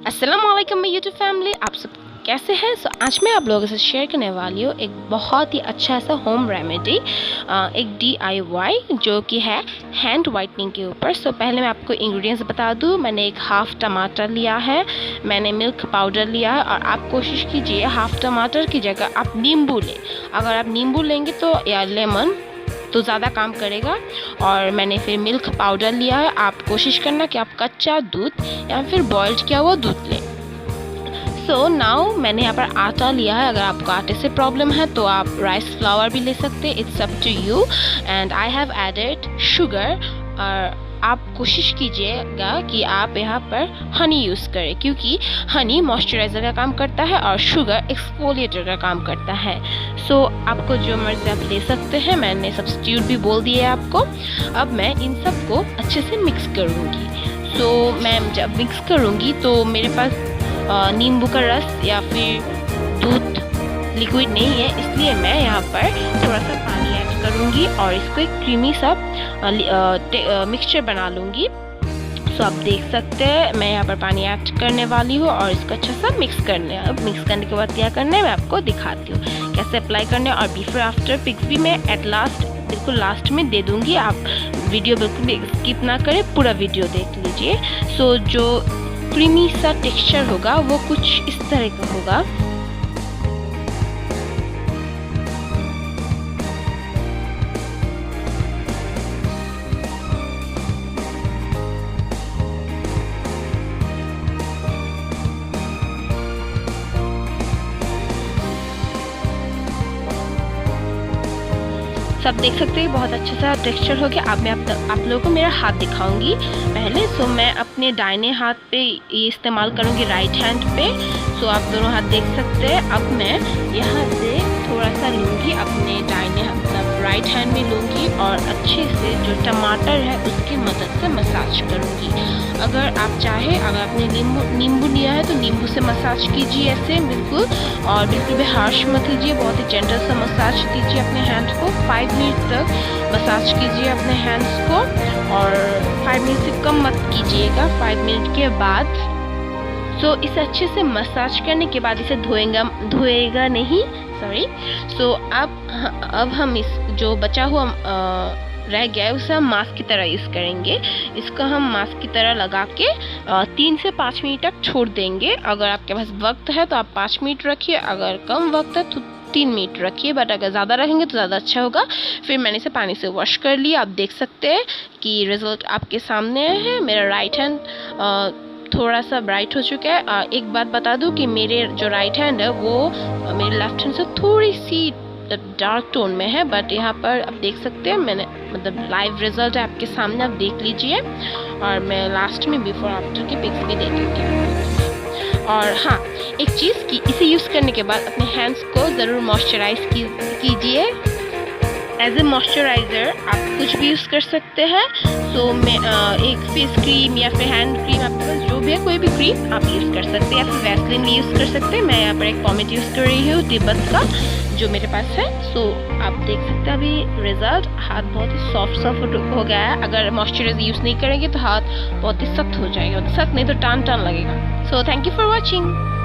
अस्सलामुअलैकुम my YouTube family, आप सब कैसे हैं। आज मैं आप लोगों के साथ शेयर करने वाली हूँ एक बहुत ही अच्छा सा होम रेमेडी, एक DIY जो कि है हैंड वाइटनिंग के ऊपर। पहले मैं आपको इंग्रेडिएंट्स बता दूँ। मैंने एक हाफ़ टमाटर लिया है, मैंने मिल्क पाउडर लिया है, और आप कोशिश कीजिए हाफ़ टमाटर की जगह आप नींबू लें। अगर आप नींबू लेंगे तो या लेमन तो ज़्यादा काम करेगा। और मैंने फिर मिल्क पाउडर लिया है। आप कोशिश करना कि आप कच्चा दूध या फिर बॉइल्ड किया हुआ दूध लें। नाउ मैंने यहाँ पर आटा लिया है। अगर आपको आटे से प्रॉब्लम है तो आप राइस फ्लावर भी ले सकते हैं, it's up to you. And I have added sugar. और आप कोशिश कीजिएगा कि आप यहाँ पर हनी यूज़ करें, क्योंकि हनी मॉइस्चराइज़र का काम करता है और शुगर एक्सफोलिएटर का काम करता है। आपको जो मर्ज़ी आप ले सकते हैं। मैंने सब्स्टिट्यूट भी बोल दिए आपको। अब मैं इन सब को अच्छे से मिक्स करूँगी। मैं जब मिक्स करूँगी तो मेरे पास नींबू का रस या फिर दूध लिक्विड नहीं है, इसलिए मैं यहाँ पर थोड़ा सा पानी ऐड करूँगी और इसको एक क्रीमी सा मिक्सचर बना लूँगी। आप देख सकते हैं मैं यहाँ पर पानी ऐड करने वाली हूँ और इसको अच्छा सा मिक्स करने। अब मिक्स करने के बाद क्या करना है मैं आपको दिखाती हूँ कैसे अप्लाई करना है, और बिफोर आफ्टर पिक्स भी मैं एट लास्ट बिल्कुल लास्ट में दे दूँगी। आप वीडियो बिल्कुल भी स्किप ना करें, पूरा वीडियो देख लीजिए। जो क्रीमी सा टेक्सचर होगा वो कुछ इस तरह का होगा। सब देख सकते हैं बहुत अच्छा सा टेक्सचर हो गया। अब मैं आप लोगों को मेरा हाथ दिखाऊंगी पहले। मैं अपने दाहिने हाथ पे ये इस्तेमाल करूंगी, राइट हैंड पे। आप दोनों हाथ देख सकते हैं। अब मैं यहाँ से थोड़ा सा लूँगी अपने दाहिने मतलब राइट हैंड में लूँगी और अच्छे से जो टमाटर है उसकी मदद से मसाज करूँगी। अगर आप चाहे, अगर आपने नींबू लिया है तो नींबू से मसाज कीजिए ऐसे बिल्कुल, और बिल्कुल भी हार्श मत कीजिए, बहुत ही जेंटल सा मसाज कीजिए अपने हैंड को। 5 मिनट तक मसाज कीजिए अपने हैंड्स को, और 5 मिनट से कम मत कीजिएगा। 5 मिनट के बाद इसे अच्छे से मसाज करने के बाद इसे धोएगा नहीं, सॉरी। अब हम इस जो बचा हुआ रह गया है उसे हम मास्क की तरह यूज़ करेंगे। इसको हम मास्क की तरह लगा के 3 से 5 मिनट तक छोड़ देंगे। अगर आपके पास वक्त है तो आप 5 मिनट रखिए, अगर कम वक्त है तो 3 मिनट रखिए, बट अगर ज़्यादा रखेंगे तो ज़्यादा अच्छा होगा। फिर मैंने इसे पानी से वॉश कर लिया। आप देख सकते हैं कि रिज़ल्ट आपके सामने है। मेरा राइट हैंड थोड़ा सा ब्राइट हो चुका है। एक बात बता दूं कि मेरे जो राइट हैंड है वो मेरे लेफ्ट हैंड से थोड़ी सी डार्क टोन में है, बट यहाँ पर आप देख सकते हैं मैंने मतलब लाइव रिजल्ट है आपके सामने, आप देख लीजिए। और मैं लास्ट में बिफोर आफ्टर की पिक्स भी दे दूँगी। और हाँ, एक चीज़ कि इसे यूज़ करने के बाद अपने हैंड्स को ज़रूर मॉइस्चराइज कीजिए। एज ए मॉइस्चराइज़र आप कुछ भी यूज़ कर सकते हैं। मैं एक फेस क्रीम या फिर हैंड क्रीम, आपके पास जो भी है कोई भी क्रीम आप यूज़ कर सकते हैं, या फिर वैसलीन भी यूज़ कर सकते हैं। मैं यहाँ पर एक पॉमेट यूज़ कर रही हूँ तिब्बत का, जो मेरे पास है। आप देख सकते हैं अभी रिजल्ट। हाथ बहुत ही सॉफ्ट हो गया है। अगर मॉइस्चराइजर यूज़ नहीं करेंगे तो हाथ बहुत ही सख्त हो जाएगा, सख्त नहीं तो टान लगेगा। Thank you for watching.